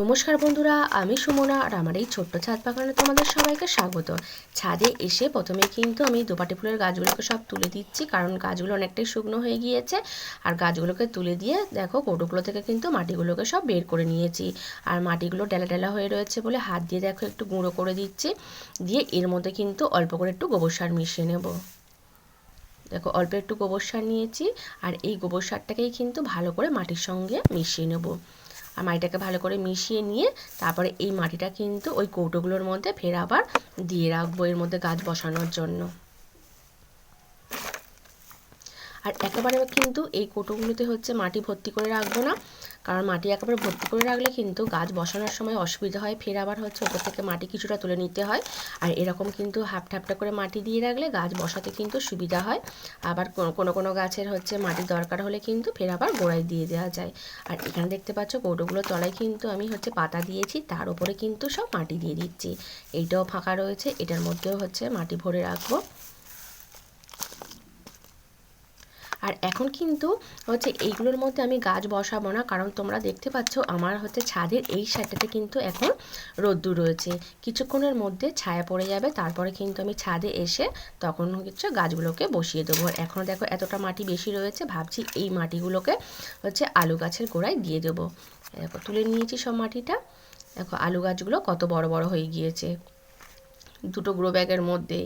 নমস্কার বন্ধুরা, আমি সুমনা আর আমার এই ছোট্ট ছাদ বাগানে তোমাদের সবাইকে স্বাগত। ছাদে এসে প্রথমে কিন্তু আমি দোপাটি ফুলের গাছগুলোকে সব তুলে দিচ্ছি, কারণ গাছগুলো অনেকটাই শুকনো হয়ে গিয়েছে। আর গাছগুলোকে তুলে দিয়ে দেখো কৌটোগুলো থেকে কিন্তু মাটিগুলোকে সব বের করে নিয়েছি। আর মাটিগুলো ডেলা ডেলা হয়ে রয়েছে বলে হাত দিয়ে দেখো একটু গুঁড়ো করে দিচ্ছি। দিয়ে এর মধ্যে কিন্তু অল্প করে একটু গোবর সার মিশিয়ে নেব। দেখো অল্প একটু গোবর সার নিয়েছি, আর এই গোবর সারটাকেই কিন্তু ভালো করে মাটির সঙ্গে মিশিয়ে নেব। আর মাটিটাকে ভালো করে মিশিয়ে নিয়ে তারপরে এই মাটিটা কিন্তু ওই কৌটোগুলোর মধ্যে ফের আবার দিয়ে রাখবো এর মধ্যে গাছ বসানোর জন্য। আর একেবারে কিন্তু এই কৌটোগুলোতে হচ্ছে মাটি ভর্তি করে রাখবো না, কারণ মাটি একেবারে ভর্তি করে রাখলে কিন্তু গাছ বসানোর সময় অসুবিধা হয়, ফের আবার হচ্ছে ওপর থেকে মাটি কিছুটা তুলে নিতে হয়। আর এরকম কিন্তু হাফটা করে মাটি দিয়ে রাখলে গাছ বসাতে কিন্তু সুবিধা হয়। আবার কোনো গাছের হচ্ছে মাটির দরকার হলে কিন্তু ফের আবার গোড়ায় দিয়ে দেওয়া যায়। আর এখানে দেখতে পাচ্ছ কৌটোগুলোর তলায় কিন্তু আমি হচ্ছে পাতা দিয়েছি, তার উপরে কিন্তু সব মাটি দিয়ে দিচ্ছি। এইটাও ফাঁকা রয়েছে, এটার মধ্যেও হচ্ছে মাটি ভরে রাখবো। আর এখন কিন্তু হচ্ছে এইগুলোর মধ্যে আমি গাছ বসাবো না, কারণ তোমরা দেখতে পাচ্ছ আমার হচ্ছে ছাদের এই সাইডটাতে কিন্তু এখন রোদ্দুর রয়েছে। কিছুক্ষণের মধ্যে ছায়া পড়ে যাবে, তারপরে কিন্তু আমি ছাদে এসে তখন হচ্ছে গাছগুলোকে বসিয়ে দেবো। আর এখন দেখো এতটা মাটি বেশি রয়েছে, ভাবছি এই মাটিগুলোকে হচ্ছে আলু গাছের গোড়ায় দিয়ে দেবো। দেখো তুলে নিয়েছি সব মাটিটা। দেখো আলু গাছগুলো কত বড় বড় হয়ে গিয়েছে দুটো গ্রো ব্যাগের মধ্যে।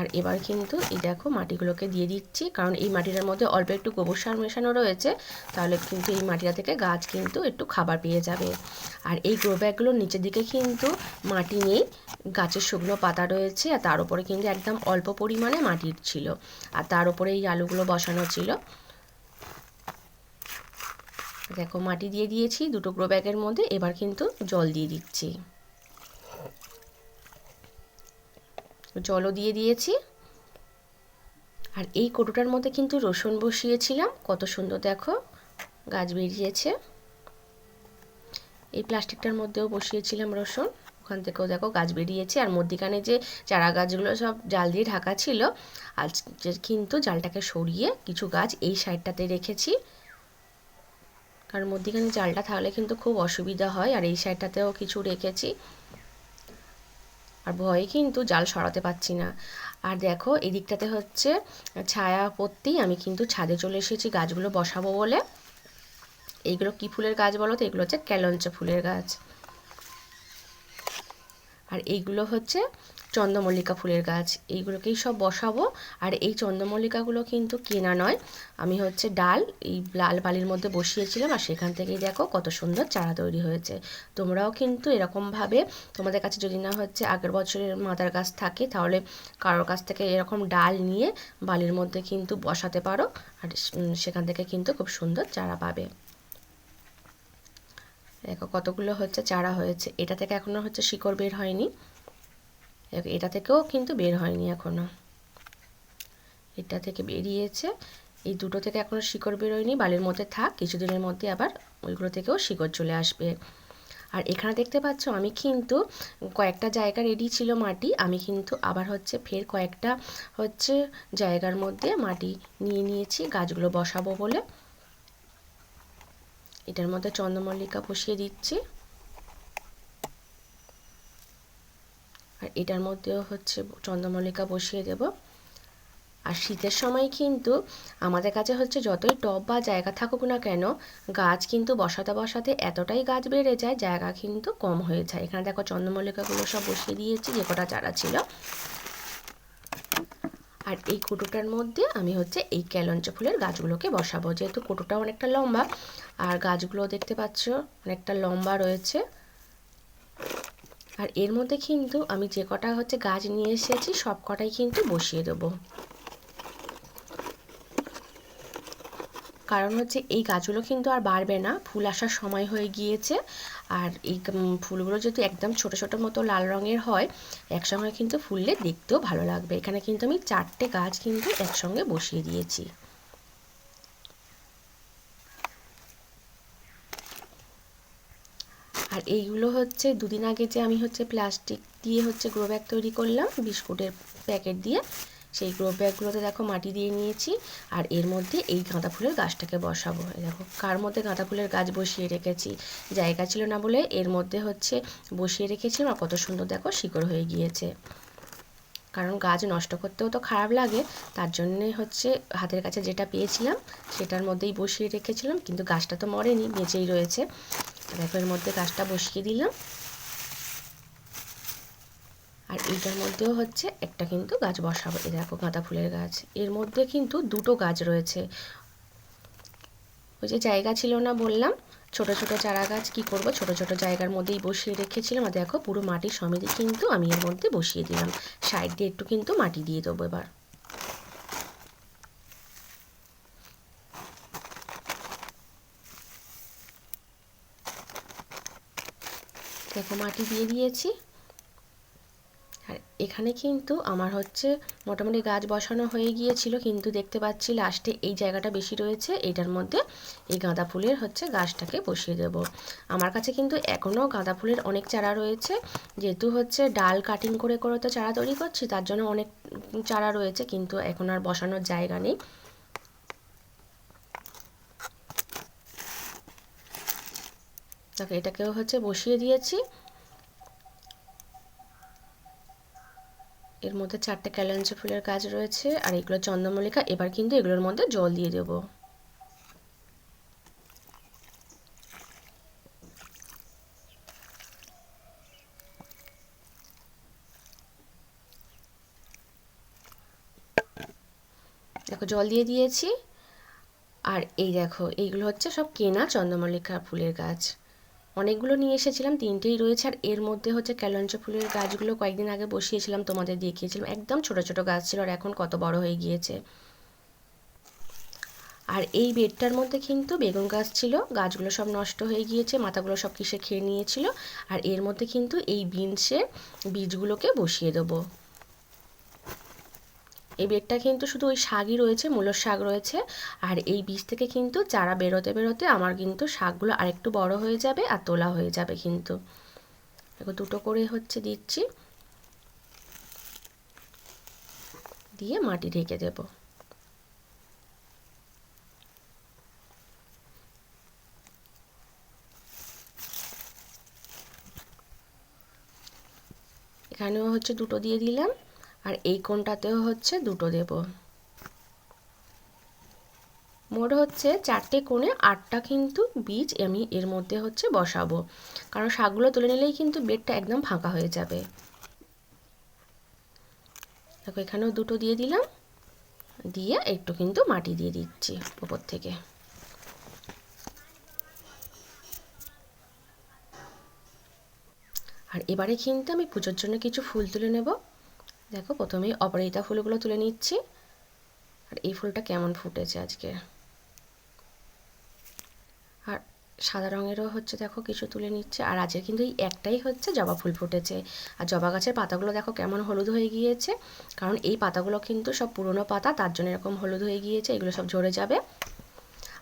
আর এবার কিন্তু এই দেখো মাটিগুলোকে দিয়ে দিচ্ছি, কারণ এই মাটিটার মধ্যে অল্প একটু গোবর সার মেশানো রয়েছে, তাহলে কিন্তু এই মাটিটা থেকে গাছ কিন্তু একটু খাবার পেয়ে যাবে। আর এই গ্রো ব্যাগগুলোর নিচের দিকে কিন্তু মাটি নেই, গাছের শুকনো পাতা রয়েছে, আর তার উপরে কিন্তু একদম অল্প পরিমাণে মাটির ছিল, আর তার উপরে এই আলুগুলো বসানো ছিল। দেখো মাটি দিয়ে দিয়েছি দুটো গ্রো ব্যাগের মধ্যে, এবার কিন্তু জল দিয়ে দিচ্ছি। জলও দিয়ে দিয়েছি। আর এই কৌটোটার মধ্যে কিন্তু রসুন বসিয়েছিলাম, কত সুন্দর দেখো গাছ বেরিয়েছে। এই প্লাস্টিকটার মধ্যেও বসিয়েছিলাম রসুন, ওখান থেকেও দেখো গাছ বেরিয়েছে। আর মধ্যিখানে যে চারা গাছগুলো সব জাল দিয়ে ঢাকা ছিল, আজ কিন্তু জালটাকে সরিয়ে কিছু গাছ এই সাইডটাতে রেখেছি, কারণ মধ্যিখানে জালটা থাকলে কিন্তু খুব অসুবিধা হয়। আর এই সাইডটাতেও কিছু রেখেছি, আর ভয়ে কিন্তু জাল সরাতে পারছি না। আর দেখো এই দিকটাতে হচ্ছে ছায়া পড়তেই আমি কিন্তু ছাদে চলে এসেছি গাছগুলো বসাবো বলে। এইগুলো কি ফুলের গাছ বলো তো? এগুলো হচ্ছে ক্যালঞ্চা ফুলের গাছ। আর এইগুলো হচ্ছে চন্দ্রমল্লিকা ফুলের গাছ, এইগুলোকেই সব বসাবো। আর এই চন্দ্রমল্লিকাগুলো কিন্তু কেনা নয়, আমি হচ্ছে ডাল এই লাল বালির মধ্যে বসিয়েছিলাম, আর সেখান থেকেই দেখো কত সুন্দর চারা তৈরি হয়েছে। তোমরাও কিন্তু এরকমভাবে তোমাদের কাছে যদি না হচ্ছে আগের বছরের মাদার গাছ থাকে, তাহলে কারোর কাছ থেকে এরকম ডাল নিয়ে বালির মধ্যে কিন্তু বসাতে পারো, আর সেখান থেকে কিন্তু খুব সুন্দর চারা পাবে। দেখো কতগুলো হচ্ছে চারা হয়েছে। এটা থেকে এখনো হচ্ছে শিকড় বের হয়নি, এটা থেকেও কিন্তু বের হয়নি এখনো, এটা থেকে বেরিয়েছে। এই দুটো থেকে এখনো শিকড় বেরোয়নি, বালির মধ্যে থাক, কিছুদিনের মধ্যে আবার ওইগুলো থেকেও শিকড় চলে আসবে। আর এখানে দেখতে পাচ্ছ আমি কিন্তু কয়েকটা জায়গা রেডি ছিল মাটি, আমি কিন্তু আবার হচ্ছে ফের কয়েকটা হচ্ছে জায়গার মধ্যে মাটি নিয়ে নিয়েছি গাছগুলো বসাবো বলে। এটার মধ্যে চন্দ্রমল্লিকা বসিয়ে দিচ্ছি, আর এটার মধ্যেও হচ্ছে চন্দ্রমল্লিকা বসিয়ে দেব। আর শীতের সময় কিন্তু আমাদের কাছে হচ্ছে যতই টব বা জায়গা থাকুক না কেন, গাছ কিন্তু বসাতে বসাতে এতটাই গাছ বেড়ে যায়, জায়গা কিন্তু কম হয়ে যায়। এখানে দেখো চন্দ্রমল্লিকাগুলো সব বসিয়ে দিয়েছি যে কটা চারা ছিল। আর এই কুটোটার মধ্যে আমি হচ্ছে এই ক্যালঞ্চা ফুলের গাছগুলোকে বসাবো, যেহেতু কুটোটা অনেকটা লম্বা, আর গাছগুলো দেখতে পাচ্ছ অনেকটা লম্বা রয়েছে। আর এর মধ্যে কিন্তু আমি যে কটা হচ্ছে গাছ নিয়ে এসেছি সব কটাই কিন্তু বসিয়ে দেবো, কারণ হচ্ছে এই গাছগুলো কিন্তু আর বাড়বে না, ফুল আসার সময় হয়ে গিয়েছে। আর এই ফুলগুলো যদি একদম ছোট ছোট মতো লাল রঙের হয়, একসঙ্গে কিন্তু ফুললে দেখতেও ভালো লাগবে। এখানে কিন্তু আমি 4টে গাছ কিন্তু একসঙ্গে বসিয়ে দিয়েছি। আর এইগুলো হচ্ছে দুদিন আগে যে আমি হচ্ছে প্লাস্টিক দিয়ে হচ্ছে গ্রো ব্যাগ তৈরি করলাম বিস্কুটের প্যাকেট দিয়ে, সেই গ্রো ব্যাগগুলোতে দেখো মাটি দিয়ে নিয়েছি। আর এর মধ্যে এই গাঁদা ফুলের গাছটাকে বসাবো। এই দেখো কার মধ্যে গাঁদা ফুলের গাছ বসিয়ে রেখেছি, জায়গা ছিল না বলে এর মধ্যে হচ্ছে বসিয়ে রেখেছিলাম। আর কত সুন্দর দেখো শিকড় হয়ে গিয়েছে। কারণ গাছ নষ্ট করতেও তো খারাপ লাগে, তার জন্যে হচ্ছে হাতের কাছে যেটা পেয়েছিলাম সেটার মধ্যেই বসিয়ে রেখেছিলাম। কিন্তু গাছটা তো মরেনি, বেঁচেই রয়েছে। দেখো এর মধ্যে গাছটা বসিয়ে দিলাম। আর এইটার মধ্যেও হচ্ছে একটা কিন্তু গাছ বসাবো। এই দেখো গাঁদা ফুলের গাছ, এর মধ্যে কিন্তু দুটো গাছ রয়েছে। ওই যে জায়গা ছিল না বললাম, ছোট ছোট চারা গাছ কি করব, ছোট ছোট জায়গার মধ্যেই বসিয়ে রেখেছিলাম। আর দেখো পুরো মাটির সমেত কিন্তু আমি এর মধ্যে বসিয়ে দিলাম। সাইড দিয়ে একটু কিন্তু মাটি দিয়ে দেবো এবার। দেখো মাটি দিয়ে দিয়েছি। আর এখানে কিন্তু আমার হচ্ছে মোটামুটি গাছ বসানো হয়ে গিয়েছিল, কিন্তু দেখতে পাচ্ছি লাস্টে এই জায়গাটা বেশি রয়েছে, এইটার মধ্যে এই গাঁদা ফুলের হচ্ছে গাছটাকে বসিয়ে দেব। আমার কাছে কিন্তু এখনও গাঁদা ফুলের অনেক চারা রয়েছে, যেহেতু হচ্ছে ডাল কাটিং করে করে তো চারা তৈরি করছি, তার জন্য অনেক চারা রয়েছে, কিন্তু এখন আর বসানোর জায়গা নেই। দেখো এটাকেও হচ্ছে বসিয়ে দিয়েছি। এর মধ্যে 4টে ক্যালেন্ডার ফুলের গাছ রয়েছে, আর এগুলো চন্দ্রমল্লিকা। এবার কিন্তু এগুলোর মধ্যে জল দিয়ে দেবো। দেখো জল দিয়ে দিয়েছি। আর এই দেখো এইগুলো হচ্ছে সব কেনা চন্দ্রমল্লিকা ফুলের গাছ, অনেকগুলো নিয়ে এসেছিলাম, 3টেই রয়েছে। আর এর মধ্যে হচ্ছে ক্যালেন্ডার ফুলের গাছগুলো কয়েকদিন আগে বসিয়েছিলাম, তোমাদের দেখিয়েছিলাম, একদম ছোট ছোট গাছ ছিল, আর এখন কত বড় হয়ে গিয়েছে। আর এই বেডটার মধ্যে কিন্তু বেগুন গাছ ছিল, গাছগুলো সব নষ্ট হয়ে গিয়েছে, মাথাগুলো সব কিসে খেয়ে নিয়েছিল। আর এর মধ্যে কিন্তু এই বিনসের বীজগুলোকে বসিয়ে দেবো। এই বেডটা কিন্তু শুধু ওই শাকই রয়েছে, মূলোর শাক রয়েছে। আর এই বীজ থেকে কিন্তু চারা বেরোতে বেরোতে আমার কিন্তু শাকগুলো আরেকটু বড় হয়ে যাবে আর তোলা হয়ে যাবে। কিন্তু দেখো দুটো করে হচ্ছে দিচ্ছি, দিয়ে মাটি ঢেকে দেব। এখানেও হচ্ছে দুটো দিয়ে দিলাম, আর এই কোণটাতেও হচ্ছে দুটো দেব। মোট হচ্ছে 4টে কোণে 8টা কিন্তু বীজ আমি এর মধ্যে হচ্ছে বসাবো, কারণ শাকগুলো তুলে নিলেই কিন্তু বেডটা একদম ফাঁকা হয়ে যাবে। দেখো এখানেও দুটো দিয়ে দিলাম, দিয়ে একটু কিন্তু মাটি দিয়ে দিচ্ছি উপর থেকে। আর এবারে কিন্তু আমি পুজোর জন্য কিছু ফুল তুলে নেব। দেখো প্রথমেই অপরাজিতা ফুলগুলো তুলে নিচ্ছি। আর এই ফুলটা কেমন ফুটেছে আজকে। আর সাদা রঙেরও হচ্ছে দেখো কিছু তুলে নিচ্ছে। আর আজকে কিন্তু এই একটাই হচ্ছে জবা ফুল ফুটেছে। আর জবা গাছের পাতাগুলো দেখো কেমন হলুদ হয়ে গিয়েছে, কারণ এই পাতাগুলো কিন্তু সব পুরনো পাতা, তার জন্য এরকম হলুদ হয়ে গিয়েছে। এগুলো সব ঝরে যাবে।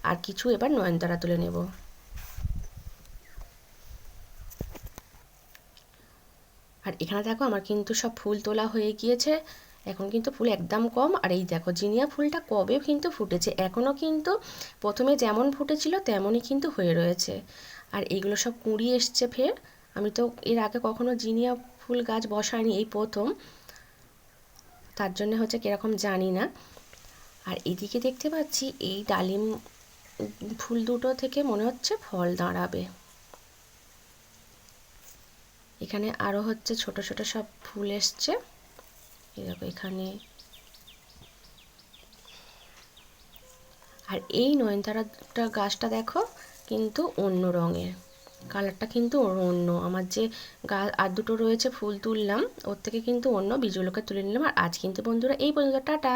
আর কিছু এবার নয়নতারা তুলে নেব। আর এখানে দেখো আমার কিন্তু সব ফুল তোলা হয়ে গিয়েছে। এখন কিন্তু ফুল একদম কম। আর এই দেখো জিনিয়া ফুলটা কবে কিন্তু ফুটেছে, এখনও কিন্তু প্রথমে যেমন ফুটেছিল তেমনই কিন্তু হয়ে রয়েছে। আর এইগুলো সব কুঁড়ি এসছে ফের। আমি তো এর আগে কখনো জিনিয়া ফুল গাছ বসাইনি, এই প্রথম, তার জন্য হচ্ছে কীরকম জানি না। আর এদিকে দেখতে পাচ্ছি এই ডালিম ফুল দুটো থেকে মনে হচ্ছে ফল দাঁড়াবে। এখানে আরও হচ্ছে ছোট ছোট সব ফুল এসছে। এই দেখো এখানে। আর এই নয়নতারাটা গাছটা দেখো কিন্তু অন্য রঙের, কালারটা কিন্তু অন্য। আমার যে আর দুটো রয়েছে ফুল তুললাম, ওর থেকে কিন্তু অন্য বীজগুলোকে তুলে নিলাম। আর আজ কিন্তু বন্ধুরা এই পর্যন্ত, টাটা।